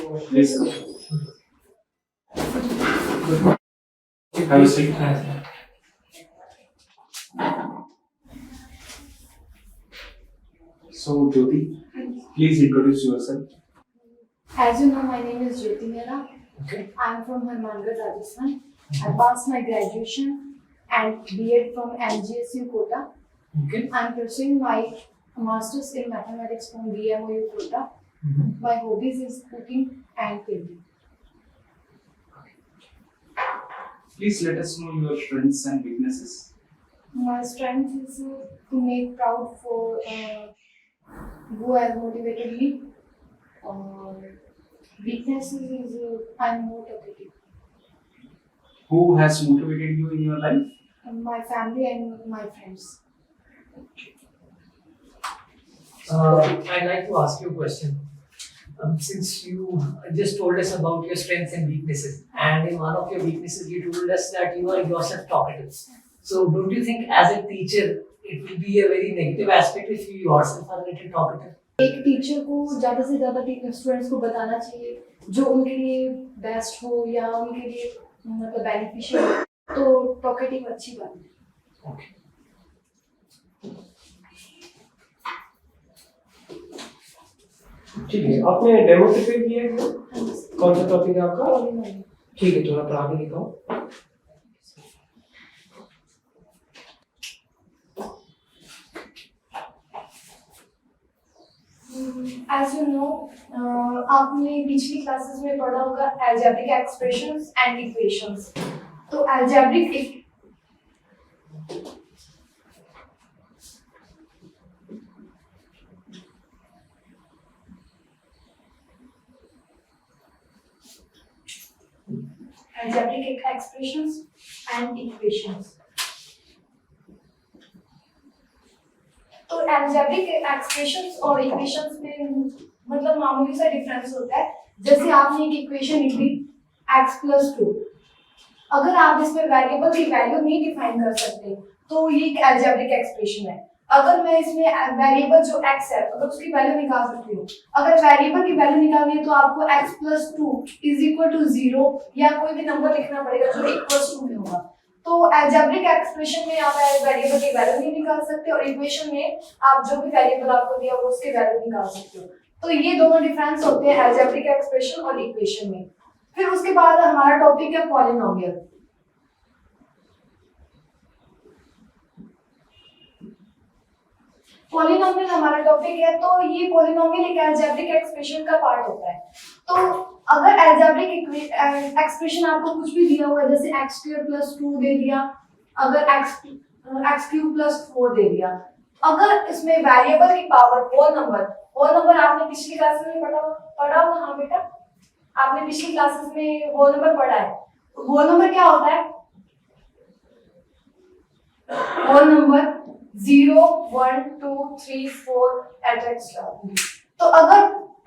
Please. Have a seat. So, Jyoti, please introduce yourself. As you know, my name is Jyoti Mehra. Okay. I am from Harmangarh, Rajasthan. I passed my graduation and B.Ed from MGSU Kota. Okay. I am pursuing my Masters in Mathematics from BMOU Kota. My hobbies is cooking and painting. Please let us know your strengths and weaknesses. My strength is to make proud for who has motivated me. Weaknesses is I am more talkative. Who has motivated you in your life? My family and my friends. I'd like to ask you a question. Since you just told us about your strengths and weaknesses, and in one of your weaknesses, you told us that you are yourself talkative. So, don't you think, as a teacher, it will be a very negative aspect if you yourself are a little talkative? एक teacher को ज़्यादा से ज़्यादा students को बताना चाहिए जो उनके लिए बेस्ट हो या उनके लिए मतलब बेनिफिशियल हो, तो टॉकेटिव अच्छी बात है. Okay. ठीक है, आपने डेमो प्रिपेयर किया है? कौन सा टॉपिक है आपका? पॉलिनोमियल. ठीक है, थोड़ा पढ़ा के दिखाओ. As you know, आपने पिछली क्लासेस में पढ़ा होगा अलजेब्रिक एक्सप्रेशंस एंड इक्वेशंस. तो अलजेब्रिक expressions and equations. तो algebraic expressions और equations में मतलब मामूली सा डिफरेंस होता है. जैसे आपने एक इक्वेशन लिखी x + 2. अगर आप इसमें वेरिएबल की वैल्यू नहीं डिफाइन कर सकते तो ये एक algebraic एक्सप्रेशन है. अगर मैं इसमें वेरिएबल जो x है अगर उसकी वैल्यू निकाल सकती हूँ, अगर वेरिएबल की वैल्यू निकालनी है तो आपको x + 2 = 0 या कोई भी नंबर लिखना पड़ेगा जो = में होगा. तो अलजेब्रिक एक्सप्रेशन में आप वेरिएबल की वैल्यू नहीं निकाल सकते और इक्वेशन में आप जो भी वेरिएबल आपको दिया वो उसकी वैल्यू निकाल सकते हो. तो ये दोनों डिफरेंस होते हैं अलजेब्रिक एक्सप्रेशन और इक्वेशन में. फिर उसके बाद हमारा टॉपिक है पॉलिनोमियल. पॉलिनोमियल हमारा टॉपिक है. तो ये पॉलिनोमियल एक अलजेब्रिक एक्सप्रेशन का पार्ट होता है. तो अगर अलजेब्रिक एक्सप्रेशन आपको कुछ भी दिया हुआ है जैसे x² + 2 दे दिया, अगर x³ + 4 दे दिया, अगर इसमें वेरिएबल की पावर होल नंबर आपने पिछली क्लास में पढ़ा होगा. हाँ बेटा, आपने पिछली क्लासेस में होल नंबर पढ़ा है. होल नंबर क्या होता है? Whole number 0 1 2 3 4 etc. तो अगर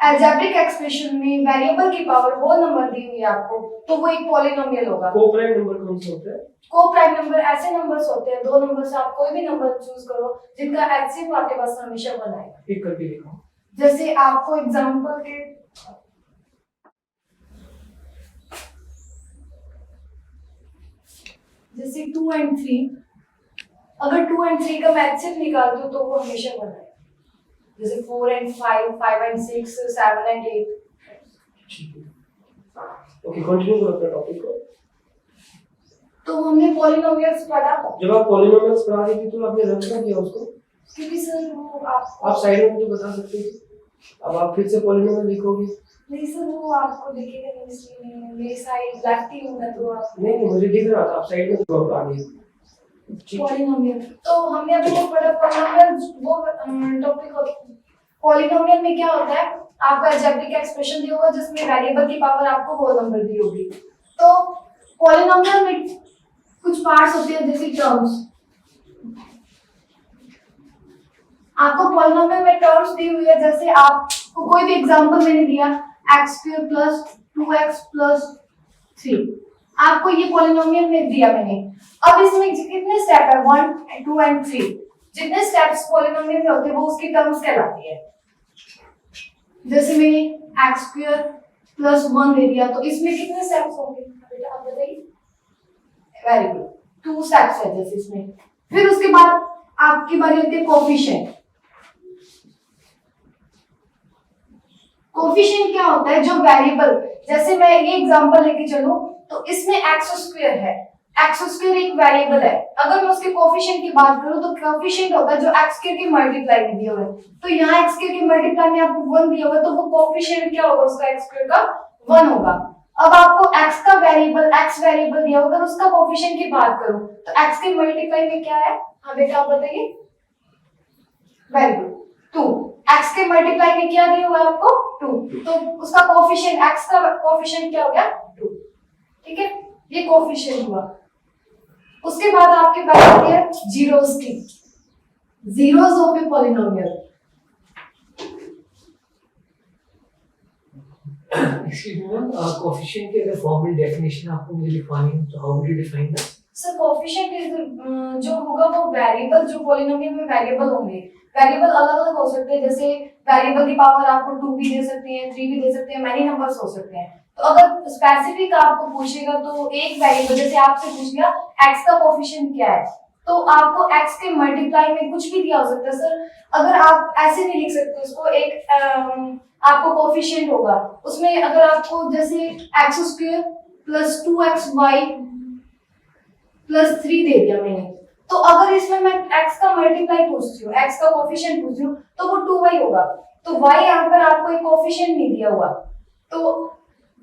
अलजेब्रिक एक्सप्रेशन में वेरिएबल की पावर होल नंबर दी हुई है आपको तो वो एक पॉलिनोमियल होगा. को-प्राइम नंबर कौन सा होता है? को-प्राइम नंबर ऐसे नंबर्स होते हैं, दो नंबर से आप कोई भी नंबर चूज करो जिनका एलसीएम आपके पास हमेशा 1 आएगा. एक करके दिखाओ. जैसे आपको एग्जांपल के जैसे 2 और 3, अगर 2 और 3 का मैं एलसीएम निकाल दूं तो वो हमेशा 1 आएगा. जैसे 4 और 5, 5 और 6, 7 और 8. ओके, कंटिन्यू करो अपना टॉपिक को. तो हमने पॉलिनोमियल्स पढ़ा. जब आप पॉलिनोमियल्स पढ़ा रही थी तो आपने रख क्या किया उसको? क्योंकि सर वो आप साइड में मुझे बता सकते थे. अब आप फिर से पॉलिनोमियल लिखोगे? नहीं सर, वो आपको दिखेगा नहीं इसलिए मेरी साइड ब्लैक थी मैं तो आप नहीं, मुझे दिख रहा था आप साइड में तो आगे. पॉलिनोमियल. तो हमने अभी तक पढ़ा पॉलिनोमियल. वो टॉपिक होता है पॉलिनोमियल में क्या होता है, आपका अलजेब्रिक एक्सप्रेशन दिया होगा जिसमें वेरिएबल की पावर आपको होल नंबर दी होगी. तो पॉलिनोमियल में कुछ पार्ट्स होते हैं जैसे टर्म्स. आपको पॉलिनोमियल में टर्म्स दी हुई है. जैसे आपको कोई भी एग्जांपल मैंने दिया x² + 2x + 3, आपको ये पॉलिनोमियल में दिया मैंने. अब इसमें कितने स्टेप है? 1 2 और 3. जितने स्टेप्स पॉलिनोमियल में होते हैं वो उसकी टर्म्स कहलाती है. जैसे मैंने x² प्लस 1 दे दिया, तो इसमें कितने स्टेप्स होंगे बेटा आप बताइए? वेरी गुड, 2 स्टेप्स है जैसे इसमें। फिर उसके बाद आपकी बारी आती है कोफिशिएंट। कोफिशिएंट क्या होता है? जो वेरिएबल, जैसे मैं ये एग्जांपल लेके चलूं तो इसमें एक्स स्क्वायर है, एक्स स्क्वायर एक वेरिएबल है। अगर मैं उसके कोफिशिएंट की बात करूं तो कोफिशिएंट होता है जो एक्स स्क्वायर की मल्टीप्लाई में दिया हुआ है। तो यहाँ एक्स स्क्वायर की मल्टीप्लाई में आपको 1 दिया हुआ है, तो वो कोफिशिएंट क्या होगा उसका? एक्स स्क्वायर का 1 होगा। अब आपको x का वेरिएबल, x वेरिएबल दिया होगा, अगर उसका कोफिशिएंट की बात करूं तो x के मल्टीप्लाई में क्या है? हाँ बेटा आप बताइए। Very good, 2। x के मल्टीप्लाई में क्या दिया हुआ है आपको? 2। तो उसका कोफिशिएंट, x का कोफिशिएंट क्या हो गया? 2। ठीक है, ये कोफिशिएंट हुआ। उसके बाद आपके पास आती है जीरोस की, zeros of a polynomial. Excuse me, ma'am, coefficient की अगर formal definition आपको मुझे लिखवानी है, तो how would you define that? Sir coefficient is जो होगा वो वेरिएबल, जो पॉलिनोमियल में वेरिएबल होंगे, वेरिएबल अलग अलग हो सकते हैं। जैसे वेरिएबल की पावर आपको 2 भी दे सकते हैं, 3 भी दे सकते हैं, मैनी नंबर्स हो सकते हैं। तो अगर स्पेसिफिक आपको पूछेगा तो एक वेरिएबल, जैसे आपसे पूछ लिया x का कोफिशिएंट क्या है, तो आपको x के मल्टीप्लाई में कुछ भी दिया हो सकता है। सर अगर आप ऐसे नहीं लिख सकते उसको, एक आपको कोफिशिएंट होगा उसमें, अगर आपको जैसे x square plus 2xy plus 3 दे दिया मैंने, तो अगर इसमें मैं x का मल्टीप्लाई पूछती हूँ, x का कोफिशिएंट पूछ रही हूँ, तो वो 2y होगा। तो y यहाँ पर आपको एक कोफिशिएंट नहीं दिया हुआ, तो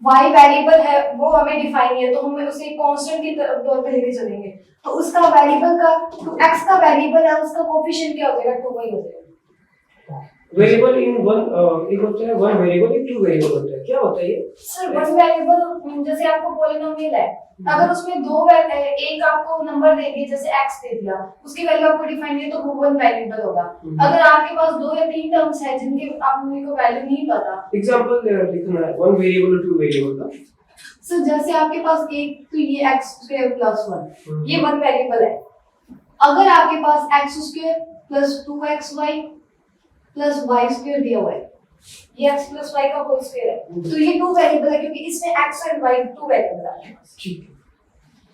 y वेरिएबल है, वो हमें डिफाइन है, तो हम उसे कांस्टेंट की तौर पे लेके चलेंगे। तो उसका वेरिएबल का, तो x का वेरिएबल है, उसका कोफिशिएंट क्या हो जाएगा? 2y हो जाएगा। वेरिएबल इन वन एक होता है, वन वेरिएबल, एक टू वेरिएबल होता है, क्या होता है ये? सर वन वेरिएबल जैसे आपको पॉलिनोमियल है, अगर उसमें एक आपको नंबर दे दिया, जैसे x दे दिया, उसकी वैल्यू आपको डिफाइन है, तो वो वन वेरिएबल होगा। अगर आपके पास 2 या 3 टर्म्स है जिनके आपको को वैल्यू नहीं पता, एग्जांपल लिखना है, वन वेरिएबल और टू वेरिएबल का। सर जैसे आपके पास एक, तो ये x स्क्वायर प्लस 1, ये वन वेरिएबल है। अगर आपके पास x square plus 2xy plus y square दिया हुआ है, ये x प्लस y का होल स्क्वायर है, तो ये 2 वेरिएबल है, क्योंकि इसमें x और y 2 वेरिएबल है आपके पास। ठीक है,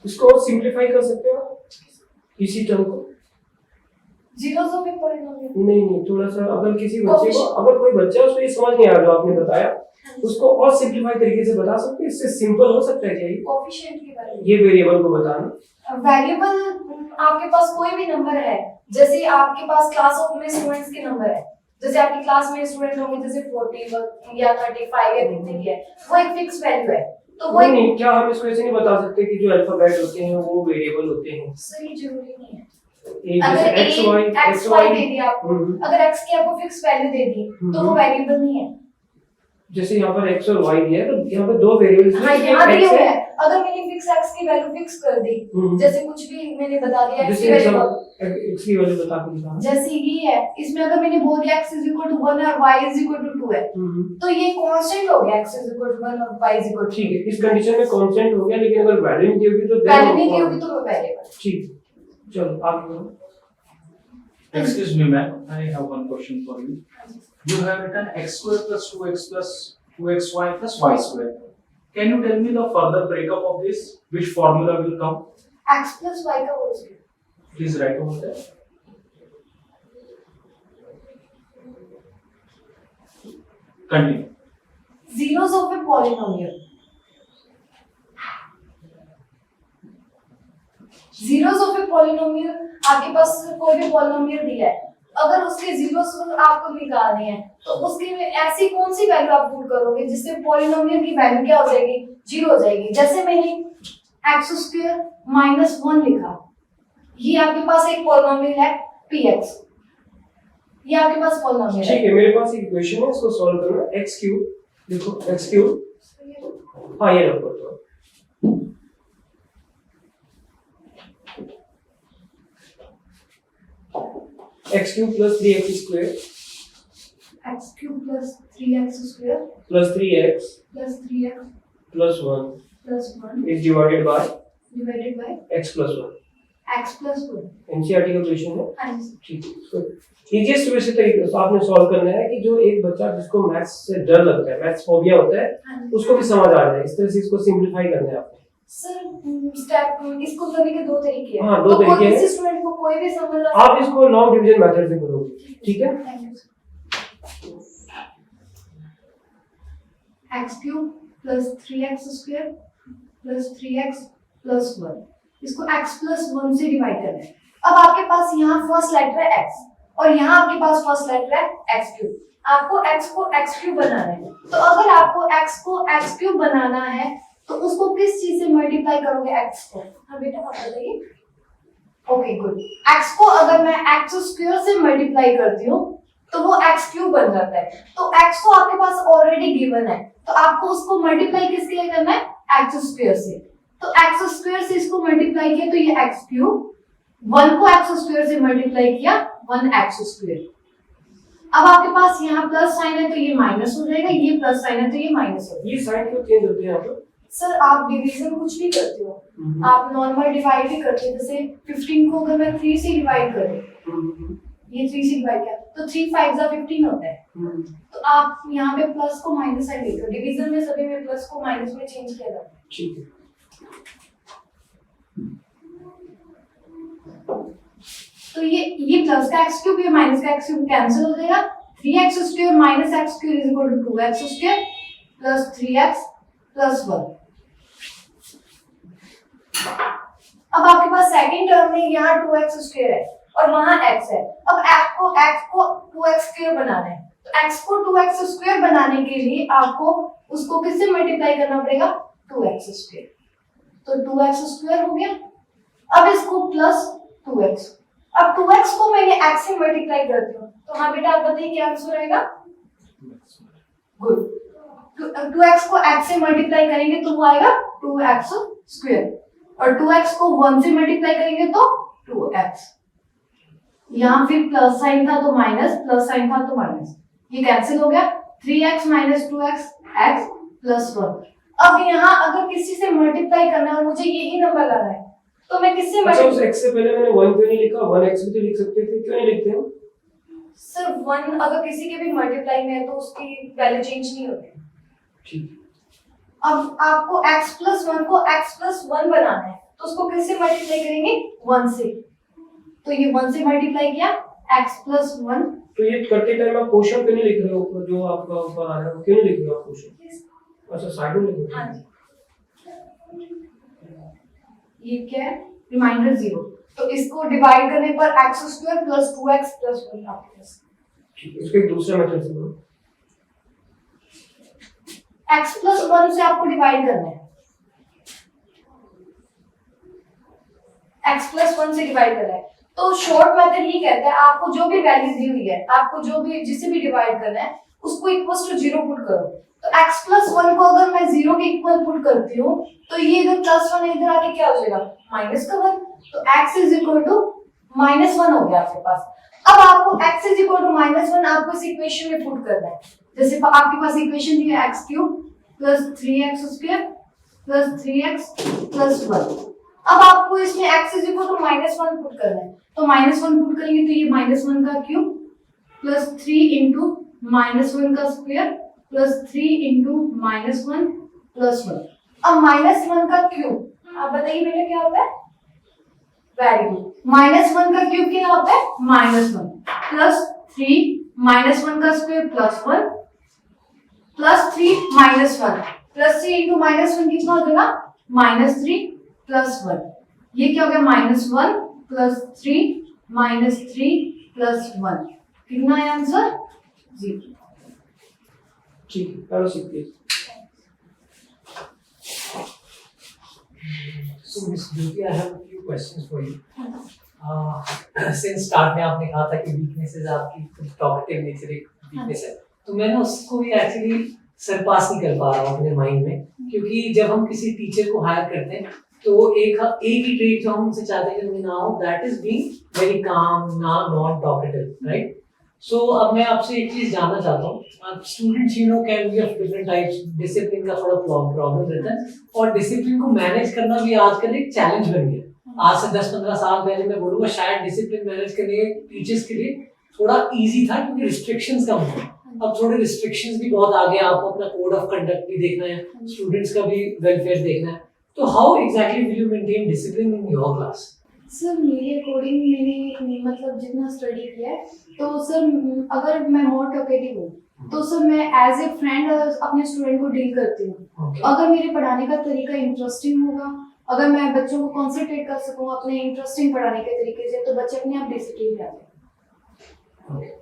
इसको और सिंपलीफाई कर सकते हो इसी टर्म को? Zeros of a polynomial. नहीं, थोड़ा सा, अगर किसी बच्चे को, अगर कोई बच्चा उसको ये समझ नहीं आ रहा जो आपने बताया, उसको और सिंपलीफाई तरीके से बता सकते हैं, इससे सिंपल हो सकता है क्या ये? कोएफिशिएंट के बारे में, ये वेरिएबल को बताना। वेरिएबल आपके पास कोई भी नंबर है, जैसे आपके पास क्लास ऑफ में स्टूडेंट्स के नंबर है, जैसे आपकी क्लास में स्टूडेंट होंगे जैसे 40 या 35 या कितने भी है, वो एक फिक्स वैल्यू है, तो वो नहीं, क्या हम इसको ऐसे नहीं बता सकते कि जो अल्फाबेट होते हैं वो वेरिएबल होते हैं? सर ये जरूरी नहीं है। अगर x y दे दिया आपको, अगर x की आपको फिक्स वैल्यू दे दी, तो वो वेरिएबल नहीं है। जैसे यहाँ पर x और y दिया है, तो यहाँ पर दो वेरिएबल्स हाँ, यहाँ दिए हुए हैं। अगर मैंने फिक्स x की वैल्यू फिक्स कर दी, जैसे कुछ भी मैंने बता दिया x की वैल्यू बता के दिखाना, जैसे ये है, इसमें अगर मैंने बोल दिया x = 1 और y = 2 है, तो ये कांस्टेंट हो गया, x = 1 और y = 2। ठीक है, इस कंडीशन में कांस्टेंट हो गया, लेकिन अगर वैल्यू नहीं दी होगी तो वैल्यू नहीं दी होगी तो वो वेरिएबल। ठीक, चलो आगे बढ़ो। Excuse me, ma'am. I have one question for you. You have written x square plus 2x plus 2xy plus y square. Can you tell me the further breakup of this? Which formula will come? x plus y का whole square. Please write over there. Continue. Zeros of a polynomial. Zeros of a polynomial, आपके पास कोई भी polynomial दिया है, अगर उसके zeros आपको निकालने हैं, तो उसके में ऐसी कौन सी वैल्यू आप पुट करोगे जिससे पॉलिनोमियल की वैल्यू क्या हो जाएगी? 0 हो जाएगी। जैसे मैंने x² - 1 लिखा, ये आपके पास एक पॉलिनोमियल है px, ये आपके पास पॉलिनोमियल है। ठीक है, मेरे पास एक इक्वेशन है, इसको सॉल्व करना है। x³ देखो, x³, हाँ ये रखो, तो x³ plus 3x² x³ plus 3x² plus 3x plus 3x plus 1 plus 1 is divided by divided by x plus 1. x plus 1। NCERT का क्वेश्चन है। हाँ जी। ठीक है, इजीएस्ट वे से तरीके से आपने सॉल्व करना है कि जो एक बच्चा जिसको मैथ्स से डर लगता है, मैथ्स फोबिया होता है, हाँ जी। उसको भी समझ आ जाए, इस तरह से इसको सिंपलीफाई करना है आपको। सर स्टेप इसको करने के दो तरीके हैं। हाँ, दो तरीके हैं। किसी स्टूडेंट को कोई भी समझ आप इसको लॉन्ग डिवीजन मेथड से करोगे, ठीक है। x cube plus 3x square plus 3x plus 1, इसको x प्लस 1 से डिवाइड करना है। अब आपके पास यहाँ फर्स्ट लेटर है x और यहाँ आपके पास फर्स्ट लेटर है x क्यूब। आपको x को x क्यूब बनाना है, तो अगर आपको x को x क्यूब बनाना है तो उसको किस चीज से मल्टीप्लाई करोगे x को? हाँ बेटा आप बताइए। Okay good. x को अगर मैं x स्क्वायर से मल्टीप्लाई करती हूँ तो वो x क्यूब बन जाता है। तो x को आपके पास ऑलरेडी गिवन है, तो आपको उसको मल्टीप्लाई किसके लिए करना है? x स्क्वायर से। तो x स्क्वायर से इसको मल्टीप्लाई किया तो ये x क्यूब, 1 को x स्क्वायर से मल्टीप्लाई किया 1x स्क्वायर। अब आपके पास यहाँ प्लस साइन है तो ये माइनस हो जाएगा, ये प्लस साइन है तो ये माइनस हो जाएगा। ये साइन क्यों चेंज होते हैं यहाँ पर? सर आप डिवीजन कुछ भी करते हो, आप नॉर्मल डिवाइड भी करते हो। जैसे 15 को अगर मैं 3 से डिवाइड करूं, ये 3 से डिवाइड किया तो 3 5 जा 15 होता है। तो आप यहाँ पे प्लस को माइनस साइन लेते हो। डिवीजन में सभी में प्लस को माइनस में चेंज किया जाता है। ठीक है। तो ये प्लस का x क्यूब, ये माइनस का x क्यूब कैंसिल हो जाएगा। 3x square minus x square is equal to 2x square plus 3x plus 1। अब आपके पास सेकंड टर्म में यहाँ 2x स्क्वायर है और वहां x है। अब x को 2x स्क्वायर बनाना है, तो x को 2x स्क्वायर बनाने के लिए आपको उसको किससे मल्टीप्लाई करना पड़ेगा? 2x square. तो 2x स्क्वायर हो गया। अब इसको प्लस 2x। अब 2x को मैंने x से मल्टीप्लाई करती हूँ, तो हाँ बेटा आप बताइए क्या आंसर आएगा? गुड। 2x को x से मल्टीप्लाई करेंगे तो वो आएगा 2x स्क्वायर, और 2x को 1 से मल्टीप्लाई करेंगे तो 2x। यहाँ फिर प्लस साइन था तो माइनस, प्लस साइन था तो माइनस, ये कैंसिल हो गया। 3x minus 2x x plus 1। अब यहाँ अगर किसी से मल्टीप्लाई करना है और मुझे यही नंबर लाना है तो मैं किससे अच्छा, उस मल्टीप्लाई? x से पहले मैंने 1 क्यों नहीं लिखा? 1x भी तो लिख सकते थे, क्यों नहीं लिखते हम? सर 1 अगर किसी के भी मल्टीप्लाई में है तो उसकी वैल्यू चेंज नहीं होती। ठीक। अब आपको x प्लस 1 को x प्लस 1 बनाना है तो उसको किससे मल्टीप्लाई करेंगे? 1 से। तो ये 1 से मल्टीप्लाई किया x प्लस 1। तो ये करते टाइम आप क्वेश्चन क्यों नहीं लिख रहे हो? ऊपर जो आपका ऊपर आ रहा है वो क्यों नहीं लिख रहे हो आप क्वेश्चन? अच्छा, साइड में लिख रहे हो। हाँ जी। ये क्या है? रिमाइंडर 0। तो इसको डिवाइड करने पर x square plus 2x plus 1 आपके पास। ठीक है, इसको एक दूसरा मेथड से करो। x प्लस 1 से आपको डिवाइड करना है, x प्लस 1 से डिवाइड करना है। तो शॉर्ट मेथड ये कहता है आपको जो भी वैल्यू दी हुई है, आपको जो भी जिसे भी डिवाइड करना है उसको इक्वल टू 0 पुट करो। तो x प्लस 1 को अगर मैं 0 के इक्वल पुट करती हूँ तो ये इधर प्लस 1 इधर आके क्या हो जाएगा? माइनस का 1। तो x is equal to minus 1 हो गया आपके पास। अब आपको x is equal to minus 1 आपको इस इक्वेशन में पुट करना है। जैसे आपके पास इक्वेशन दी है x cube plus 3x square plus 3x plus 1। अब आपको इसमें x is equal to minus 1 put करना है। तो माइनस 1 पुट करेंगे तो ये माइनस 1 का क्यूब प्लस 3 इंटू माइनस 1 का square plus 3 into minus 1 plus 1। अब माइनस 1 का क्यूब आप बताइए बेटा क्या होता है? Very good. माइनस 1 का क्यूब क्या होता है? माइनस 1 प्लस 3 माइनस 1 का square plus 1 plus 3 minus 1 plus 3 into minus 1 कितना हो जाएगा? Minus 3 plus 1। ये क्या हो गया? Minus 1 plus 3 minus 3 plus 1। कितना है आंसर? 0। ठीक है, चलो सीखते हैं। So Miss Jyoti, I have a few questions for you. Since start में आपने कहा था कि weaknesses आपकी talkative nature एक weakness है, तो मैं ना उसको भी actually सरपास नहीं कर पा रहा हूँ अपने माइंड में, क्योंकि जब हम किसी टीचर को हायर करते हैं तो एक ही ट्रेट जो हम उनसे चाहते हैं कि ना हो, that is being very calm, non talkative, right? So अब मैं आपसे एक चीज जानना चाहता हूँ, students you know can be of different types, discipline का थोड़ा प्रॉब्लम रहता है और डिसिप्लिन को मैनेज करना भी आजकल एक चैलेंज बन गया, आज से 10-15 साल पहले मैं बोलूंगा शायद डिसिप्लिन मैनेज करने के टीचर्स के लिए थोड़ा इजी था क्योंकि रिस्ट्रिक्शंस कम थे। अब थोड़े रिस्ट्रिक्शंस भी बहुत आ गए, आपको अपना कोड ऑफ कंडक्ट भी देखना है, स्टूडेंट्स का भी वेलफेयर देखना है। तो how exactly will you maintain discipline in your class? Sir मेरे अकॉर्डिंग मैंने मतलब जितना स्टडी किया है, तो सर अगर मैं मोर टॉकेटिव हूँ तो सर मैं एज ए फ्रेंड अपने स्टूडेंट को डील करती हूँ। अगर मेरे पढ़ाने का तरीका इंटरेस्टिंग होगा, अगर मैं बच्चों को कॉन्सेंट्रेट कर सकूँ अपने इंटरेस्टिंग पढ़ाने के तरीके से, तो बच्चे अपने आप डिसिप्लिन में आते हैं।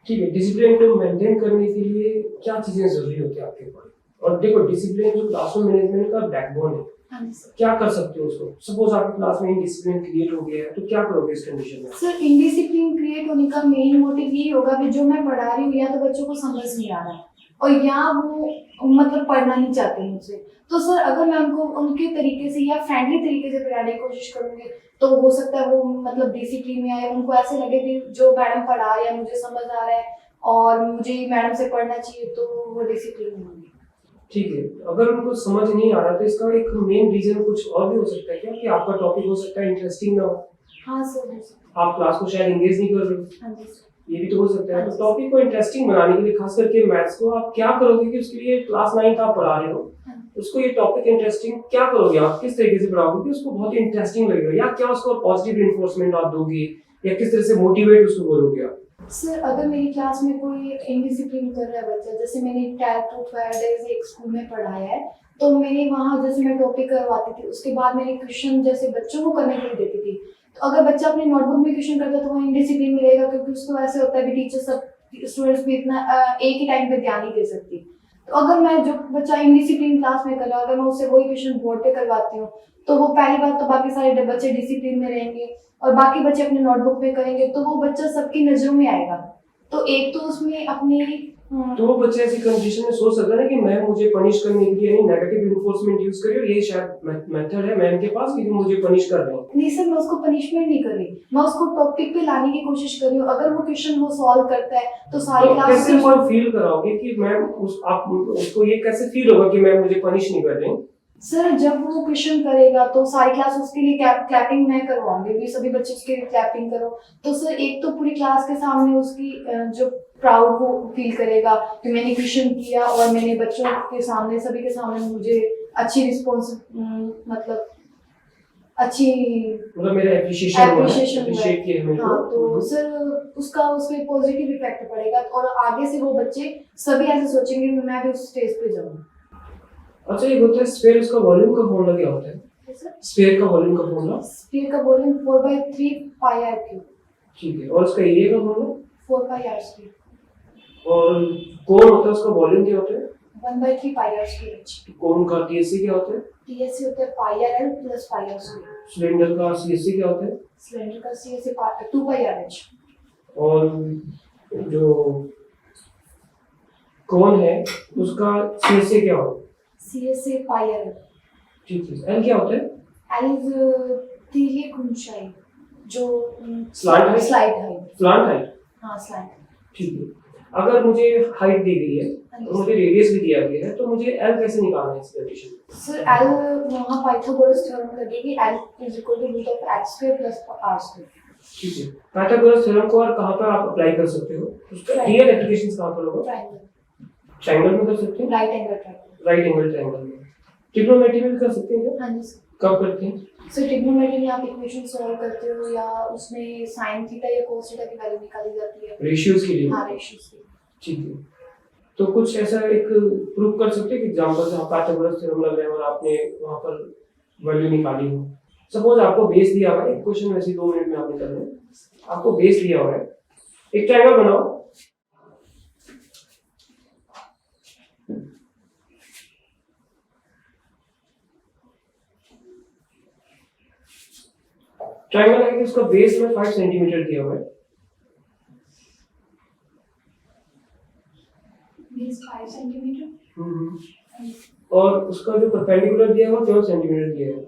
ठीक है, डिसिप्लिन को मेंटेन करने के लिए क्या चीजें जरूरी होती है आपके पास? और देखो, डिसिप्लिन जो क्लासरूम मैनेजमेंट का बैकबोन है, हाँ जी सर। क्या कर सकते हो उसको? सपोज आपकी क्लास में इनडिसिप्लिन क्रिएट हो गया है, तो क्या करोगे इस कंडीशन में? सर इनडिसिप्लिन क्रिएट होने का मेन मोटिव ये होगा कि जो मैं पढ़ा रही हूँ या तो बच्चों को समझ नहीं आ रहा और या वो मतलब पढ़ना नहीं चाहते मुझसे, तो सर अगर मैं उनको उनके तरीके से या फ्रेंडली तरीके से पढ़ाने की कोशिश करूँगी तो हो सकता है वो मतलब डिसिप्लिन में आए, उनको ऐसे लगे कि जो मैडम पढ़ा रही है मुझे समझ आ रहा है और मुझे मैडम से पढ़ना चाहिए, तो वो डिसिप्लिन में होंगे। ठीक है, अगर उनको समझ नहीं आ रहा तो इसका एक मेन रीजन कुछ और भी हो सकता है क्या, कि आपका टॉपिक हो सकता है इंटरेस्टिंग ना हो, हाँ सर, हो सकता है। आप क्लास को शायद एंगेज नहीं कर रहे हो, हाँ जी सर। ये भी तो हो सकता है। तो टॉपिक को इंटरेस्टिंग बनाने के लिए, खास करके मैथ्स को, आप क्या करोगे कि उसके लिए क्लास 9 आप पढ़ा रहे हो, उसको ये टॉपिक इंटरेस्टिंग क्या करोगे आप? किस तरीके से पढ़ाओगे कि उसको बहुत इंटरेस्टिंग लगेगा, या क्या उसको पॉजिटिव रिइंफोर्समेंट आप दोगे, या किस तरह से मोटिवेट उसको करोगे आप? सर अगर मेरी क्लास में कोई इनडिसिप्लिन कर रहा है बच्चा, जैसे मैंने 10 to 12 डेज एक स्कूल में पढ़ाया है, तो मैंने वहाँ जैसे मैं टॉपिक करवाती थी, उसके बाद मैंने क्वेश्चन जैसे बच्चों को करने के लिए देती थी। तो अगर बच्चा अपने नोटबुक में क्वेश्चन करता है तो वो इनडिसिप्लिन में रहेगा, क्योंकि उसको ऐसे होता है कि टीचर सब स्टूडेंट्स भी इतना एक ही टाइम पे ध्यान नहीं दे सकती। तो अगर मैं जो बच्चा इनडिसिप्लिन क्लास में कर रहा है, अगर मैं उससे वही क्वेश्चन बोर्ड पे करवाती हूँ, तो वो पहली बात तो बाकी सारे बच्चे डिसिप्लिन में रहेंगे और बाकी बच्चे अपने नोटबुक में करेंगे, तो वो बच्चा सबकी नजरों में आएगा। तो एक तो उसमें अपने तो वो बच्चे ऐसी कंडीशन में सोच सकता है ना कि मैम मुझे पनिश करने के लिए यानी नेगेटिव रिइंफोर्समेंट यूज करिए, और ये शायद मेथड है मैम के पास कि मुझे पनिश कर रहे हैं। नहीं सर, मैं उसको पनिशमेंट नहीं कर रही, मैं उसको टॉपिक पे लाने की कोशिश कर रही हूँ। अगर वो क्वेश्चन वो सॉल्व करता है तो सारी तो क्लास कैसे उसको फील कराओगे कि मैम आप उसको ये कैसे फील होगा कि मैम मुझे पनिश नहीं कर रहे हैं? सर जब वो क्वेश्चन करेगा तो सारी क्लास उसके लिए क्लैपिंग मैं करवाऊंगी, भी सभी बच्चे उसके लिए क्लैपिंग करो, तो सर एक तो पूरी क्लास के सामने उसकी जो प्राउड वो फील करेगा कि मैंने क्वेश्चन किया और मैंने बच्चों के सामने सभी के सामने मुझे अच्छी रिस्पॉन्स मतलब अच्छी मेरा एप्रिशिएशन एप्रिशिएशन किया मेरे हाँ, को। तो सर उसका उसमें पॉजिटिव इफेक्ट पड़ेगा और आगे से वो बच्चे सभी ऐसे सोचेंगे कि मैं भी उस स्टेज पे जाऊँ। अच्छा, ये होता है स्फीयर, उसका वॉल्यूम का फॉर्मूला क्या होता है? स्फीयर का वॉल्यूम का फॉर्मूला? स्फीयर का वॉल्यूम 4/3 पाई आर क्यूब। ठीक है, और उसका एरिया का फॉर्मूला? 4 पाई आर स्क्वायर। और कोण होता है, उसका वॉल्यूम क्या होता है? 1/3 पाई आर स्क्वायर। कोण का टीएससी क्या होता है? टीएससी होता है pi R L plus pi R square. Cylinder का सीएससी क्या होता है? सिलेंडर का सीएससी 2 पाई आर एच। और जो कोण है उसका सीएससी क्या होता है? सीएससी पाई आर एल। ठीक है, एल क्या होता है? एल इज तिर्यक ऊंचाई जो slide height? Slide height. Slant height. हाँ स्लाइड। ठीक है, अगर मुझे हाइट दी गई है तो मुझे रेडियस भी दिया गया है, तो मुझे एल कैसे निकालना है इस कंडीशन में? सर एल वहाँ पाइथागोरस थ्योरम लगे कि L is equal to root of X square plus R square. ठीक है, पाइथागोरस थ्योरम को और कहाँ पर आप अप्लाई कर सकते हो? उसका रियल एप्लीकेशंस कहाँ पर होगा? ट्रायंगल। ट्रायंगल में कर सकते हैं? Right angle triangle. Right angle triangle में। ट्रिग्नोमेट्री में भी कर सकते हैं क्या? हाँ जी सर। कब करते हैं? सर ट्रिग्नोमेट्री में आप इक्वेशन सॉल्व करते हो या उसमें साइन थीटा या कोस थीटा की वैल्यू निकाली जाती है। रेशियोज के लिए? हाँ रेशियोज की। ठीक है, तो कुछ ऐसा एक प्रूव कर सकते हैं कि एग्जांपल से पाइथागोरस थ्योरम लग रहा है और आपने वहां पर वैल्यू निकाली हो। सपोज आपको बेस दिया हुआ है, एक क्वेश्चन वैसे 2 मिनट में आप निकाल लें, आपको बेस दिया हुआ है, एक ट्रायंगल बनाओ। ट्रायंगल है कि उसका बेस में 5 सेंटीमीटर दिया हुआ है, बेस 5 सेंटीमीटर और उसका जो परपेंडिकुलर दिया हुआ 14 सेंटीमीटर दिया है,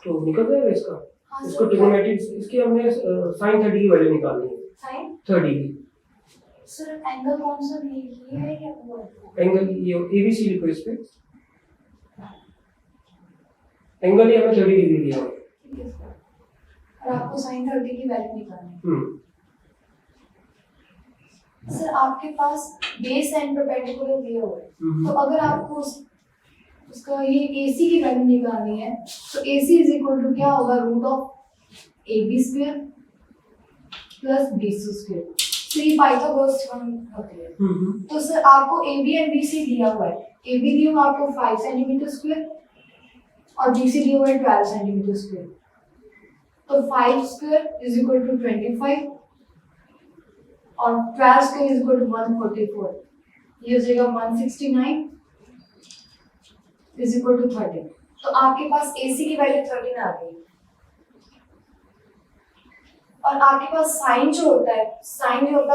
तो निकल जाएगा इसका। हाँ, इसको ट्रिग्नोमेट्री, इसकी हमने sin 30 की वैल्यू निकालनी है। साइन 30 की सर एंगल कौन सा ये है या वो? एंगल, ये एबीसी लिखो इस पे। एंगल ही हमें 30 डिग्री दिया हुआ है। ठीक है सर। और आपको साइन 30 की वैल्यू निकालनी हम्म है। सर आपके पास बेस एंड परपेंडिकुलर दिया हुआ है, हम्म। तो अगर आपको उसका ये AC की वैल्यू निकालनी है, तो AC इज इक्वल टू क्या होगा, root of AB square plus BC square. तो ये पाइथागोरस थ्योरम होती है। तो सर आपको AB एंड BC दिया हुआ है। AB दिया हुआ आपको 5 सेंटीमीटर स्क्वायर और BC दिया हुआ है 12 सेंटीमीटर स्क्वायर। तो 5 स्क्वायर इज इक्वल टू 25 और 12 स्क्वायर इज इक्वल टू 144। ये हो जाएगा 169 इज इक्वल टू 13। तो आपके पास AC की वैल्यू 13 आ गई। और आपके पास साइन जो होता है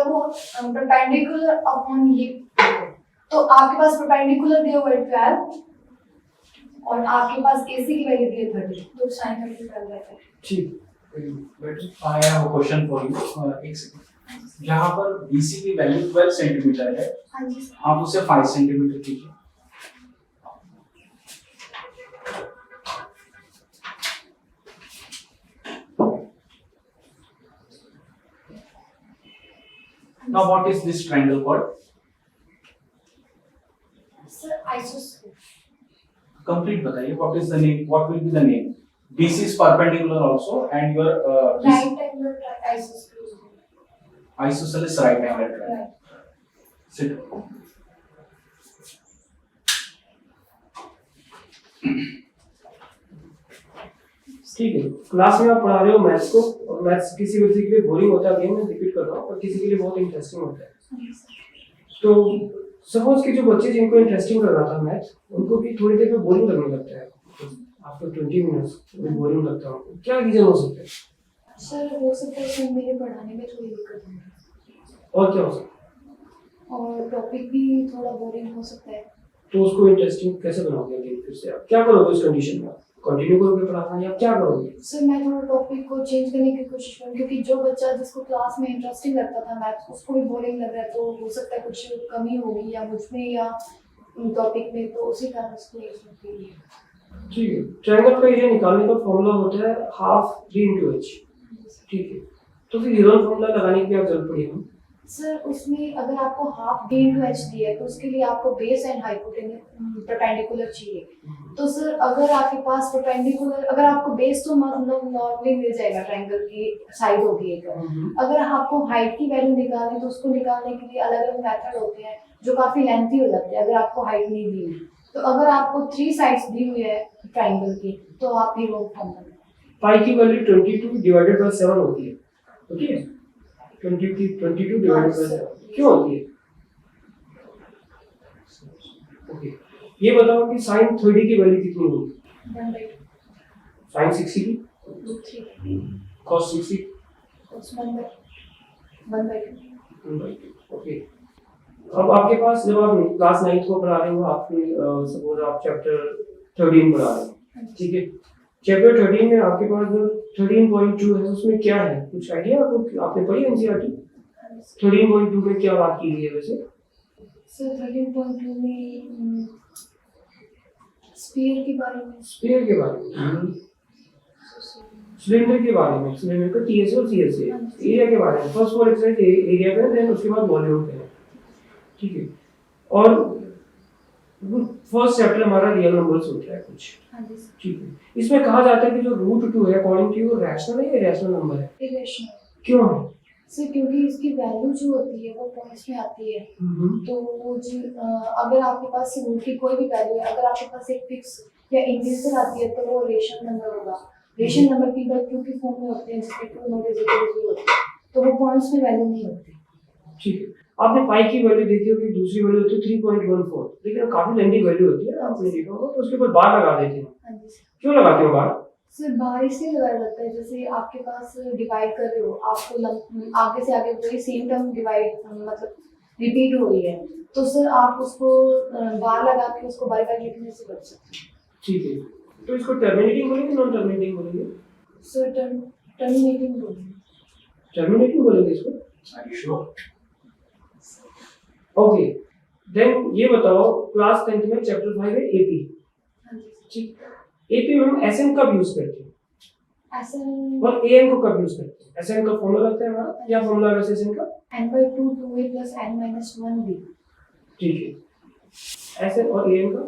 वो परपेंडिकुलर अपॉन ये, तो आपके पास परपेंडिकुलर दिया हुआ है 12 और आपके पास AC की वैल्यू दी है 30, तो साइन 30 निकल जाता है। ठीक। I have a question for you. एक सेकंड। यहाँ पर BC की वैल्यू 12 सेंटीमीटर है, हाँ जी सर। आप उसे 5 सेंटीमीटर कीजिए। Now what is this triangle called? Sir आइसोस्केल। Complete बताइए, what is the name? What will be the name? BC is perpendicular also and your right angle आइसोस्केल। isosceles right angle triangle. Right. Sit. ठीक है, class में आप पढ़ा रहे हो मैथ्स को, और मैथ्स किसी बच्चे के लिए बोरिंग होता है, अगेन मैं रिपीट कर रहा हूँ, और किसी के लिए बहुत इंटरेस्टिंग होता है। तो सपोज कि जो बच्चे जिनको इंटरेस्टिंग लग रहा था मैथ्स, उनको भी थोड़ी देर में बोरिंग लगने लगता है, आफ्टर 20 मिनट्स बोरिंग लगता है उनको, क्या रीजन हो सकता है? सर हो सकता है कि मेरे पढ़ाने में थोड़ी दिक्कत हो और क्या हो सकता है? और टॉपिक भी थोड़ा बोरिंग हो सकता है। तो उसको इंटरेस्टिंग कैसे बनाओगे? अगेन फिर से आप क्या करोगे उस कंडीशन में? कंटिन्यू करोगे पढ़ाना या क्या करोगे? सर मैं थोड़ा टॉपिक को चेंज करने की कोशिश करूँ, क्योंकि जो बच्चा जिसको क्लास में इंटरेस्टिंग लगता था मैथ्स, उसको भी बोरिंग लग रहा है, तो हो सकता है कुछ कमी होगी या मुझ में या टॉपिक में, तो उसी कारण उसको ठीक है, ट्रायंगल का एरिया निकालने का फॉर्मूला होता है हाफ 3 into h। ठीक है, तो फिर यूलर फॉर्मूला लगाने की क्या जरूरत पड़ी हमें? सर उसमें अगर आपको हाफ d into h दिया है, तो उसके लिए आपको बेस एंड हाइपोटेन्यूज परपेंडिकुलर चाहिए। तो सर अगर आपके पास परपेंडिकुलर, अगर आपको बेस तो मतलब नॉर्मली मिल जाएगा, ट्रायंगल की साइड होगी एक, अगर आपको हाइट की वैल्यू निकालनी है तो उसको निकालने के लिए अलग अलग मेथड होते हैं जो काफी लेंथी हो जाते हैं अगर आपको हाइट नहीं दी हुई। तो अगर आपको 3 साइड्स दी हुई है ट्रायंगल की, तो आप ही वो फॉर्मूला पाई की वैल्यू 22 डिवाइडेड बाय 7 होती है। ओके, 22 डिवाइडेड बाय 7 क्यों होती है? ओके, ये बताओ कि sin 30 की वैल्यू कितनी होगी? 1/2 sin 60 की 3 cos 60 cos 1/2। ओके। अब आपके पास जब आप क्लास 9th को पढ़ा रहे हो, आपने सपोज आप चैप्टर 13 पढ़ा रहे हो, ठीक है, चैप्टर 13 में आपके पास जो 13.2 है उसमें क्या है, कुछ आइडिया आपको? आपने पढ़ी एनसीईआरटी? 13.2 में क्या बात की गई है वैसे? सर 13.2 में स्फीयर के बारे में, स्फीयर के बारे में, सिलेंडर के बारे में, सिलेंडर का टीएस और सीएस है, एरिया के बारे में, फर्स्ट 4 एक्सरसाइज एरिया पे, देन उसके बाद वॉल्यूम पे है, ठीक है। और फर्स्ट चैप्टर हमारा रियल नंबर्स होता है कुछ, ठीक है। इसमें कहा जाता है कि जो √2 है अकॉर्डिंग टू यू रैशनल है या इरेशनल नंबर है? इरेशनल। क्यों है? सर क्योंकि इसकी वैल्यू जो होती है वो पॉइंट्स में आती है, तो वो जो अगर आपके पास रूट की कोई भी वैल्यू है, अगर आपके पास एक फिक्स या इंटीजर आती है तो वो रेशनल नंबर होगा। रेशनल नंबर की वैल्यू की फॉर्म में होते हैं जिसके two not is equal to होते हैं, तो वो पॉइंट्स में वैल्यू नहीं होती। ठीक है, आपने पाई की वैल्यू देखी होगी, दूसरी वैल्यू होती है 3.14, लेकिन काफी लंबी वैल्यू होती है, आपने देखा होगा, तो उसके ऊपर बार लगा देते हैं। हाँ जी सर। क्यों लगाते हो बार? सर बार इसलिए लगाया जाता है, जैसे आपके पास डिवाइड कर रहे हो, आपको आगे से आगे वही सेम टर्म डिवाइड मतलब रिपीट हो रही है, तो सर आप उसको बार लगा के उसको बार बार लिखने से बच सकते हैं। ठीक है, तो इसको टर्मिनेटिंग बोलेंगे नॉन टर्मिनेटिंग बोलेंगे? सर टर्मिनेटिंग बोलेंगे। टर्मिनेटिंग बोलेंगे इसको? Are you sure? Okay, then ये बताओ क्लास 10th में चैप्टर 5 है एपी, हाँ जी। ठीक, एपी में हम एसएन कब यूज करते हैं ऐसा और एएन को कब यूज करते हैं? एसएन का फॉर्मूला लगता है हमारा या फॉर्मूला वैसे एसएन का? n/2 2a plus n-1b. ठीक है, एसएन और एएन का?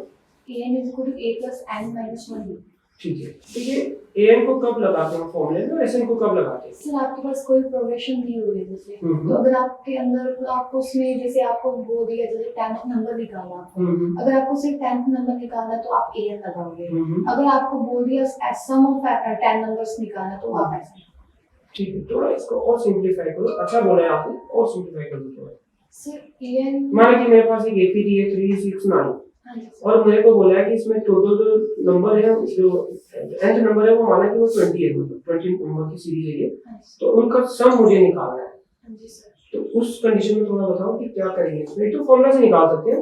an is equal to a plus n-1b. ठीक है, तो ये एएन को कब लगाते हैं फॉर्मूले में और एसएन को कब लगाते हैं? सर आपके पास कोई प्रोग्रेशन दी हुई है जैसे, हम्म। तो अगर आपके अंदर आपको उसमें जैसे आपको बोल दिया जैसे 10th नंबर निकालना आपको, अगर आपको सिर्फ 10th नंबर निकालना है तो आप an लगाओगे। अगर आपको बोल दिया सम ऑफ 10 नंबर्स निकालना तो आप ऐसे। ठीक है, थोड़ा इसको और सिंपलीफाई करो। अच्छा बोला है आपने, और सिंपलीफाई कर दो थोड़ा। सर an माना कि मेरे पास एक एपीडी है 3 6 9 हाँ जी सर। और मेरे को बोला है कि इसमें टोटल जो नंबर है, जो nth नंबर है वो माना कि वो 20 है, मतलब 20 नंबर की सीरीज है ये, हाँ जी तो उनका सम मुझे निकालना है। हाँ जी सर। तो उस कंडीशन में थोड़ा बताओ कि क्या करेंगे इसमें। तो फॉर्मूला से निकाल सकते हैं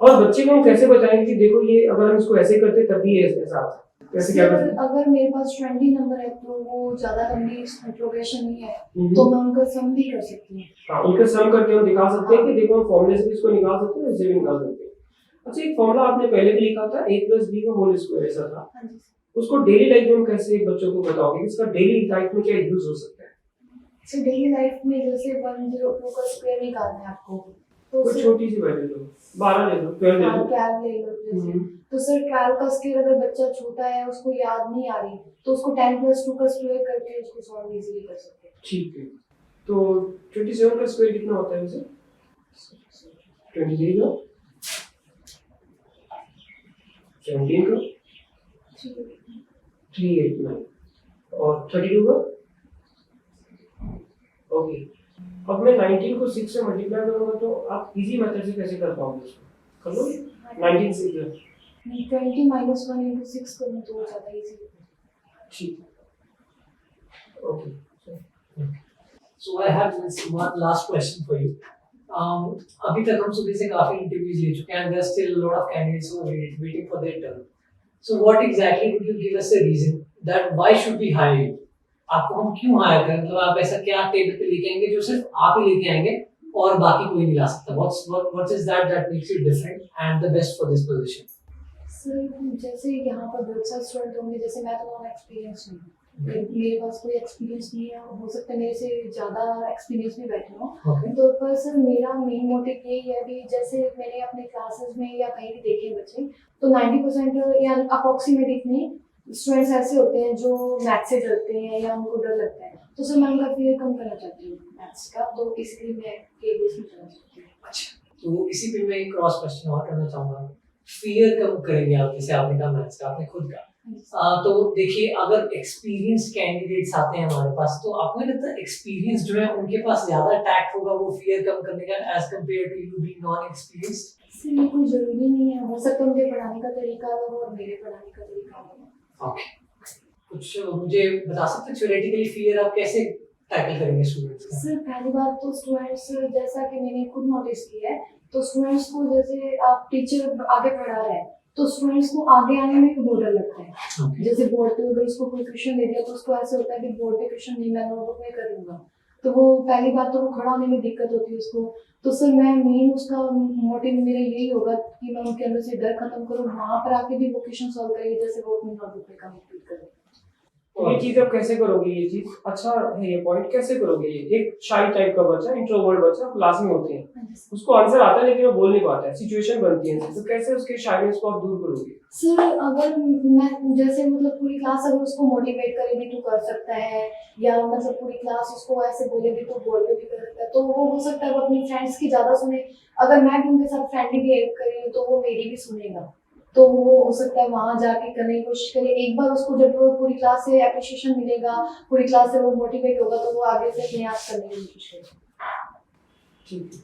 और बच्चे को हम कैसे बताएंगे कि देखो ये अगर हम इसको ऐसे करते तब भी ये ऐसा आता है, कैसे क्या सर, करते हैं? अगर मेरे पास 20 नंबर है तो वो ज्यादा लंबी प्रोग्रेशन नहीं है हम्म। तो मैं उनका सम भी कर सकती हूँ। हाँ, उनके सम करके हम दिखा सकते हैं कि देखो हम फॉर्मूले से भी इसको निकाल सकते हैं, इससे भी निकाल सकते हैं। अच्छा, एक फॉर्मूला आपने पहले भी लिखा था a + b का होल स्क्वायर, ऐसा था, हाँ जी सर। उसको डेली लाइफ में हम कैसे बच्चों को बताओगे कि इसका डेली लाइफ में क्या यूज हो सकता है? सो डेली लाइफ में जैसे 102 का स्क्वायर निकालना है आपको तो कोई सर छोटी सी वैल्यू लो, 12 ले लो, 12 ले लो। कैल ले लो जैसे, हम्म। तो सर कैल का स्क्वायर अगर बच्चा छोटा है उसको याद नहीं आ रही तो उसको 10 + 2 का स्क्वायर करके उसको सॉल्व इजीली कर सकते हैं। ठीक है, तो 27 का स्क्वायर कितना होता है वैसे? 23 का, 17 का, 389 और 32 का। ओके, अब मैं 19 को 6 से मल्टीप्लाई करूंगा तो आप इजी मेथड से कैसे कर पाओगे इसको? कर लो 19 से इधर। 20 - 1 × 6 करूँ तो ज्यादा इजी है। ठीक है, okay. So I have this one last question for you. अभी तक हम सुबह से काफी इंटरव्यूज ले चुके हैं and there are still a lot of candidates who are waiting for their turn. So what exactly would you give us a reason that why should we hire you? आपको हम क्यों हायर करें? मतलब आप ऐसा क्या टेबल पे लेके आएंगे जो सिर्फ आप ही लेके आएंगे और बाकी कोई नहीं ला सकता? What is that makes you different and the best for this position? Sir जैसे यहाँ पर बहुत सारे स्टूडेंट होंगे, जैसे मैं तो एक्सपीरियंस नहीं हूँ, मेरे पास कोई एक्सपीरियंस नहीं है, हो सकता है मेरे से ज़्यादा एक्सपीरियंस भी बैठे हों। Okay. तो पर सर मेरा मेन मोटिव यही है भी जैसे मैंने अपने क्लासेस में या कहीं भी देखे बच्चे तो 90% या अप्रॉक्सीमेट इतने स्टूडेंट्स ऐसे होते हैं जो मैथ्स से डरते हैं या उनको डर लगता है, तो सर मैं उनका फियर कम करना चाहती हूँ मैथ्स का, तो इसलिए मैं केबीएस में जाना चाहती हूँ। अच्छा, तो इसी पे मैं एक क्रॉस क्वेश्चन और करना चाहूंगा। फियर कम करेंगे आप, जैसे आपने कहा मैथ्स का, आपने खुद कहा। तो देखिए, अगर एक्सपीरियंस कैंडिडेट्स आते हैं हमारे पास तो आपको नहीं लगता एक्सपीरियंस जो है उनके पास ज्यादा टैक्ट होगा वो फियर कम करने का as compare to you being non experienced? Sir ये कोई जरूरी नहीं है, हो सकता है उनके पढ़ाने का तरीका अलग हो और मेरे पढ़ाने का तरीका अलग हो। ओके, कुछ मुझे बता सकते हैं थ्योरेटिकली फियर आप कैसे टैकल करेंगे स्टूडेंट्स का? सर पहली बात तो स्टूडेंट्स, जैसा कि मैंने खुद नोटिस किया है, तो स्टूडेंट्स को जैसे आप टीचर आगे पढ़ा रहे हैं तो स्टूडेंट्स को आगे आने में भी बहुत डर लगता है। Okay. जैसे बोर्ड पे अगर उसको कोई क्वेश्चन दे दिया तो उसको ऐसे होता है कि बोर्ड पे क्वेश्चन नहीं, मैं नोटबुक में कर लूंगा, तो वो पहली बात तो वो खड़ा होने में दिक्कत होती है उसको। तो सर मैं मेन उसका मोटिव मेरा यही होगा कि मैं उनके अंदर से डर खत्म करूँ, वहाँ पर आके भी वो क्वेश्चन सॉल्व करेंगे जैसे वो अपनी नोटबुक में कंप्लीट करें। ये चीज आप कैसे करोगे? ये चीज अच्छा है, ये पॉइंट कैसे करोगे? ये एक शाई टाइप का बच्चा, इंट्रोवर्ट बच्चा क्लास में होते हैं, उसको आंसर आता है लेकिन वो बोल नहीं पाता है, सिचुएशन बनती है, तो कैसे उसके शाइनेस को आप दूर करोगे? सर अगर मैं जैसे मतलब पूरी क्लास अगर उसको मोटिवेट करेगी तो कर सकता है, या मतलब पूरी क्लास उसको ऐसे बोलेगी तो बोर्ड पे भी कर सकता है, तो वो हो सकता है वो अपनी फ्रेंड्स की ज़्यादा सुने। अगर मैं भी उनके साथ फ्रेंडली बिहेव करी तो वो मेरी भी सुनेगा, तो वो हो सकता है वहाँ जाके करने की कोशिश करे। एक बार उसको जब वो पूरी क्लास से एप्रिशिएशन मिलेगा, पूरी क्लास से वो मोटिवेट होगा, तो वो आगे से अपने आप करने की कोशिश करेगा। ठीक है,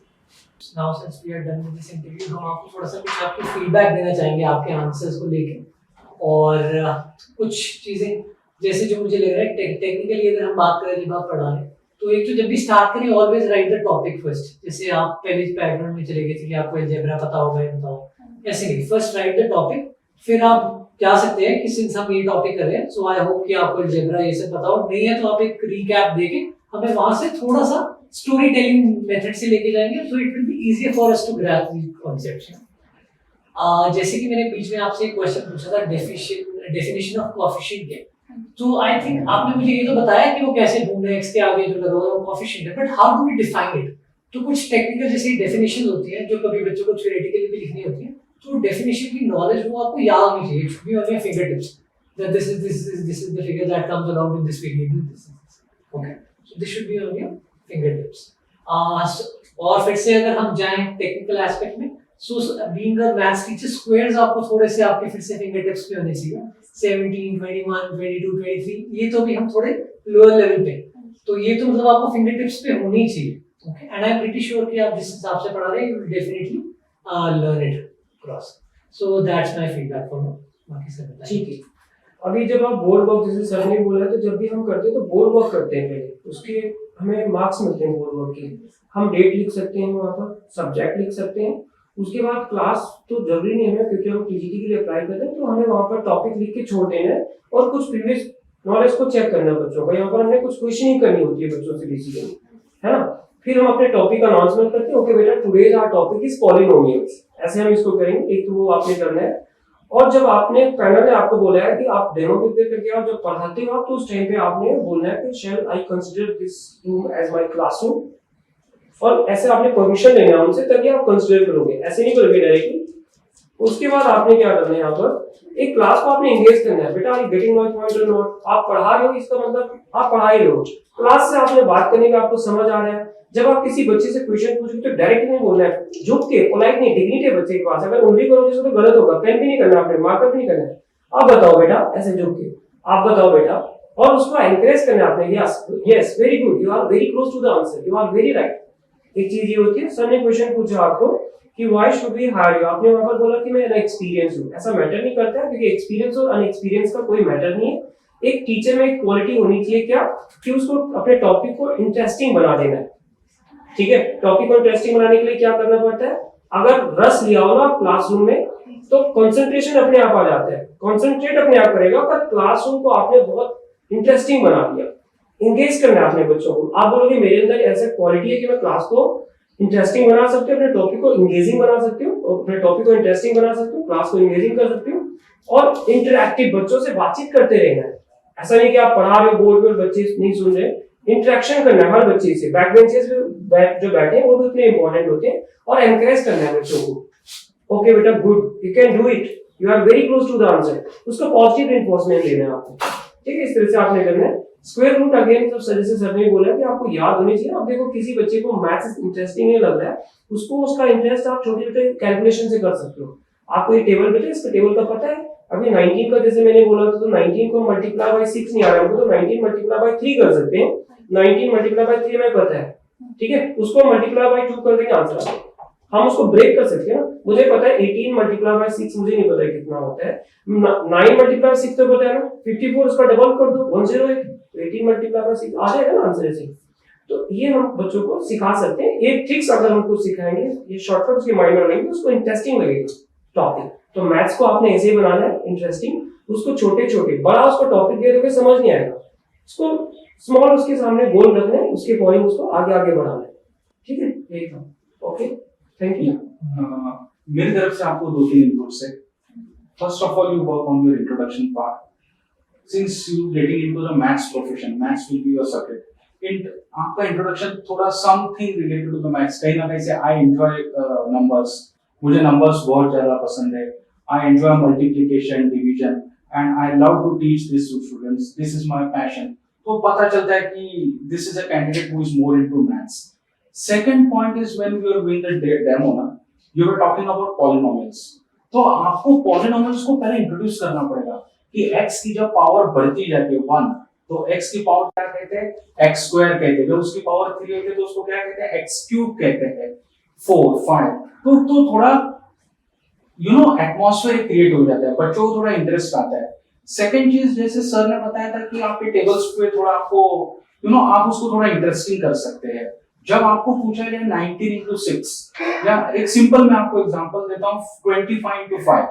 Now since we are done with this interview, हम आपको थोड़ा सा कुछ आपकी फीडबैक देना चाहेंगे आपके आंसर्स को लेके, और कुछ चीजें जैसे जो मुझे लग रहा है टेक्निकली अगर हम बात करें जब आप पढ़ा रहे हैं तो एक तो जब भी स्टार्ट करें always right the topic first. जैसे आप पहले बैकग्राउंड में चले गए थे कि आपको अलजेब्रा पता होगा या बताओ, ऐसे नहीं, फर्स्ट राइट द टॉपिक, फिर आप जा सकते हैं कि सिंस हम ये टॉपिक कर रहे हैं सो आई होप कि आपको अलजेब्रा ये सब पता हो, नहीं है तो आप एक रीकैप देके हमें वहां से थोड़ा सा स्टोरी टेलिंग मेथड से लेके जाएंगे, so it will be easier for us to grasp the concepts. जैसे कि मैंने बीच में आपसे एक क्वेश्चन पूछा था डेफिशिएंट डेफिनेशन ऑफ कोएफिशिएंट है, तो आई थिंक आपने मुझे ये तो बताया कि वो कैसे ढूंढे x के आगे जो लगा हुआ है वो कोएफिशिएंट है, but how do we define it? तो कुछ टेक्निकल जैसी डेफिनेशन होती है जो कभी बच्चों को थ्योरेटिकली भी लिखनी होती है, तो डेफिनेशन की नॉलेज वो आपको याद होनी चाहिए, it should be on your finger tips, that this is the figure that comes along with this variable, this is okay, so this should be on your fingertips. और फिर से अगर हम जाएं टेक्निकल एस्पेक्ट में, so being a maths teacher, squares आपको थोड़े से आपके फिर से फिंगर टिप्स पे होने चाहिए, 17, 21, 22, 23, ये तो भी हम थोड़े लोअर लेवल पे, तो ये तो मतलब आपको फिंगर टिप्स पे होनी चाहिए, okay, and I am pretty sure कि आप जिस हिसाब से पढ़ा रहे हैं you will definitely learn it cross, so that's my feedback for बाकी सब बताइए। ठीक है। अभी जब आप बोर्ड वर्क, जैसे सर ने बोला है, तो जब भी हम करते हैं तो बोर्ड वर्क करते हैं पहले, उसके हमें मार्क्स मिलते हैं बोर्ड वर्क के, हम डेट लिख सकते हैं, वहाँ पर सब्जेक्ट लिख सकते हैं, उसके बाद क्लास तो जरूरी नहीं है क्योंकि हम टीजीटी के लिए अप्लाई करते हैं, तो हमें वहाँ पर टॉपिक लिख के छोड़ देना है और कुछ प्रीवियस नॉलेज को चेक करना है बच्चों का, यहाँ पर हमने कुछ क्वेश्चनिंग करनी होती है बच्चों से बेसिकली, है ना। फिर हम अपने टॉपिक का अनाउंसमेंट करते हैं, ओके बेटा today's our topic is polynomials, ऐसे हम इसको करेंगे, एक तो वो आपने करना है। और जब आपने पैनल ने आपको बोला है कि आप डेमो प्रिपेयर करके आओ, जब पढ़ाते हो आप, तो उस टाइम पे आपने बोलना है कि shall I consider this room as my classroom, और ऐसे आपने परमिशन लेना है उनसे, तभी आप कंसीडर करोगे, ऐसे नहीं करोगे डायरेक्टली। उसके बाद आपने क्या करना है, यहाँ पर एक क्लास को आपने एंगेज करना है, बेटा आई गेटिंग माय पॉइंट और नॉट, आप पढ़ा रहे हो इसका मतलब आप पढ़ा ही रहे हो, क्लास से आपने बात करने का आपको समझ आ रहा है। जब आप किसी बच्चे से क्वेश्चन पूछोगे तो डायरेक्ट नहीं बोलना है, झुक के, पोलाइट नहीं, डिग्निटी है बच्चे के पास, अगर उंगली करोगे तो गलत होगा, पेन भी नहीं करना आपने, मार्कर भी नहीं करना है, आप बताओ बेटा, ऐसे झुक के आप बताओ बेटा, और उसको एनकरेज करना है आपने, yes yes very good, you are very close to the answer, you are very right. एक चीज ये होती है, सर ने क्वेश्चन पूछा आपको कि why should we hire you, आपने वहां पर बोला कि मैं अनएक्सपीरियंस हूं, ऐसा मैटर नहीं करता है, क्योंकि एक्सपीरियंस और अनएक्सपीरियंस का कोई मैटर नहीं है। एक टीचर में एक क्वालिटी होनी चाहिए क्या, कि उसको अपने टॉपिक को इंटरेस्टिंग बना देना है, ठीक है। टॉपिक को इंटरेस्टिंग बनाने के लिए क्या करना पड़ता है, अगर रस लिया हो ना क्लासरूम में तो कंसंट्रेशन अपने आप आ जाता है, कंसंट्रेट अपने आप करेगा, अगर क्लासरूम को आपने बहुत इंटरेस्टिंग बना दिया, एंगेज करना है अपने बच्चों को, आप बोलोगे मेरे अंदर ऐसा क्वालिटी है कि मैं क्लास को इंटरेस्टिंग बना सकते हो, अपने टॉपिक को एंगेजिंग बना सकते हो, अपने टॉपिक को इंटरेस्टिंग बना सकते हो, क्लास को एंगेजिंग कर सकते हो, और इंटरैक्टिव बच्चों से बातचीत करते रहना है। ऐसा नहीं कि आप पढ़ा रहे हो बोर्ड पे और बच्चे नहीं सुन रहे, इंटरेक्शन करना है हर बच्चे से, बैक बेंचेस पे जो बैठे हैं वो भी उतने इंपॉर्टेंट होते हैं, और एनकरेज करना है बच्चों को, ओके बेटा good, you can do it, you are very close to the answer, उसको पॉजिटिव रिइंफोर्समेंट देना है आपको, ठीक है। इस तरह से आपने करना है। स्क्वायर रूट अगेन तो जैसे सर ने बोला कि आपको याद होनी चाहिए। अब देखो किसी बच्चे को मैथ्स इंटरेस्टिंग नहीं लग रहा है, उसको उसका इंटरेस्ट आप छोटे छोटे कैलकुलेशन से कर सकते हो। आपको ये टेबल बेटा, इसका टेबल का पता है, अभी 19 का जैसे मैंने बोला था, तो 19 को मल्टीप्लाई बाय 6 नहीं आ रहा हमको, तो 19 मल्टीप्लाई बाय 3 कर सकते हैं। 19 मल्टीप्लाई बाय 3 हमें पता है, ठीक है, उसको मल्टीप्लाई बाय 2 कर देंगे, आंसर आ जाएगा। हम उसको ब्रेक कर सकते हैं ना, मुझे पता है 18 मल्टीप्लाई बाय 6 मुझे नहीं पता है कितना होता है, 9 मल्टीप्लाई बाय 6 तो पता है ना, 54 उसका डबल कर दो 108, तो 18 मल्टीप्लाई बाय 6 आ जाएगा ना आंसर ऐसे। तो ये हम बच्चों को सिखा सकते हैं, ये ट्रिक्स अगर हमको सिखाएंगे, ये शॉर्टकट उसके माइंड में रहेंगे, उसको इंटरेस्टिंग लगेगा टॉपिक। तो मैथ्स को आपने ऐसे ही बनाना है इंटरेस्टिंग, उसको छोटे छोटे, बड़ा उसको टॉपिक दे दोगे समझ नहीं आएगा, उसको स्मॉल उसके सामने गोल रखना है, उसके अकॉर्डिंग उसको आगे आगे बढ़ाना है, ठीक है। यही था, ओके, थैंक यू। मेरी तरफ से आपको 2-3 इनपुट्स है। First of all, you work on your introduction part. Since you getting into the maths profession, maths will be your subject. आपका इंट्रोडक्शन थोड़ा something related to the maths, कहीं ना कहीं से आई एंजॉय नंबर्स, मुझे numbers बहुत ज्यादा पसंद है। I enjoy multiplication, division, and I love to teach this to students, this is my passion. तो पता चलता है कि this is a candidate who is more into maths. Second point is when we are doing the demo ना, you are talking about polynomials. तो आपको polynomials को पहले इंट्रोड्यूस करना पड़ेगा कि x की जब पावर बढ़ती जाती है 1, तो x की पावर क्या कहते हैं, x स्क्वायर कहते हैं। जब उसकी पावर 3 होती है तो उसको क्या कहते हैं, x क्यूब कहते हैं, 4, 5। तो थोड़ा एटमॉस्फेयर क्रिएट हो जाता है, बच्चों को थोड़ा इंटरेस्ट आता है। सेकंड चीज, जैसे सर ने बताया था कि आपके टेबल्स पे थोड़ा आपको आप उसको थोड़ा इंटरेस्टिंग कर सकते हैं। जब आपको पूछा जाए 19 into 6, या एक सिंपल मैं आपको एग्जांपल देता हूँ 25 into 5,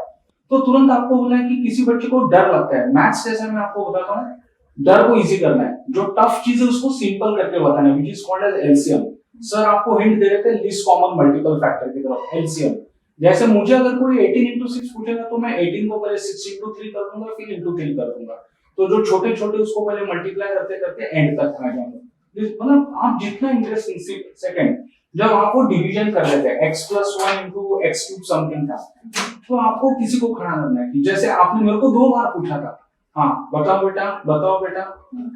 तो तुरंत आपको बोला है कि किसी बच्चे को डर लगता है। मैथ्स जैसे मैं आपको बताता हूँ, डर को इजी करना है, जो टफ चीज है उसको सिंपल करके बताना है, which is called as LCM. Sir आपको हिंट दे रहे थे लीस्ट कॉमन मल्टीपल फैक्टर की तरफ, एलसीएम। जैसे मुझे अगर कोई 18 into 6 पूछेगा तो मैं 18 को पहले 6 into 3 कर दूंगा, फिर into 3 कर दूंगा। तो जो छोटे छोटे उसको पहले मल्टीप्लाई करते करते एंड तक आ जाऊंगा। मतलब आप जितना इंटरेस्टिंग, सेकंड जब आप वो डिवीजन कर लेते हैं x plus 1 into x cube something था, तो आपको किसी को खड़ा करना है कि जैसे आपने मेरे को 2 बार पूछा था, हाँ बताओ बेटा,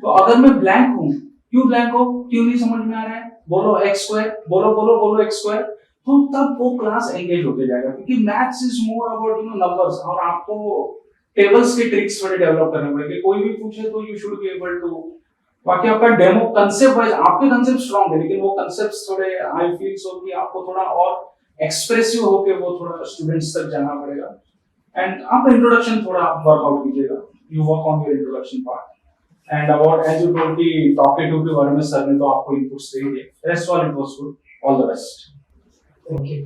तो अगर मैं ब्लैंक हूँ, क्यों ब्लैंक हो, क्यों नहीं समझ में आ रहा है, बोलो x स्क्वायर, बोलो x स्क्वायर, तो तब वो क्लास एंगेज होते जाएगा, क्योंकि maths is more about numbers, और आपको टेबल्स के ट्रिक्स थोड़े डेवलप करने पड़ेंगे। कोई भी पूछे तो you should be able to, बाकी आपका डेमो कंसेप्ट वाइज आपके कंसेप्ट स्ट्रांग है, लेकिन वो कंसेप्ट्स थोड़े आई फील सो कि आपको थोड़ा और एक्सप्रेसिव होके वो थोड़ा स्टूडेंट्स तक जाना पड़ेगा। एंड आप इंट्रोडक्शन थोड़ा वर्कआउट कीजिएगा, you work on your introduction part. And about as you told की टॉकेटिव के बारे में सर ने तो आपको इनपुट्स दे दिए, rest all it was good, all the best. Thank you.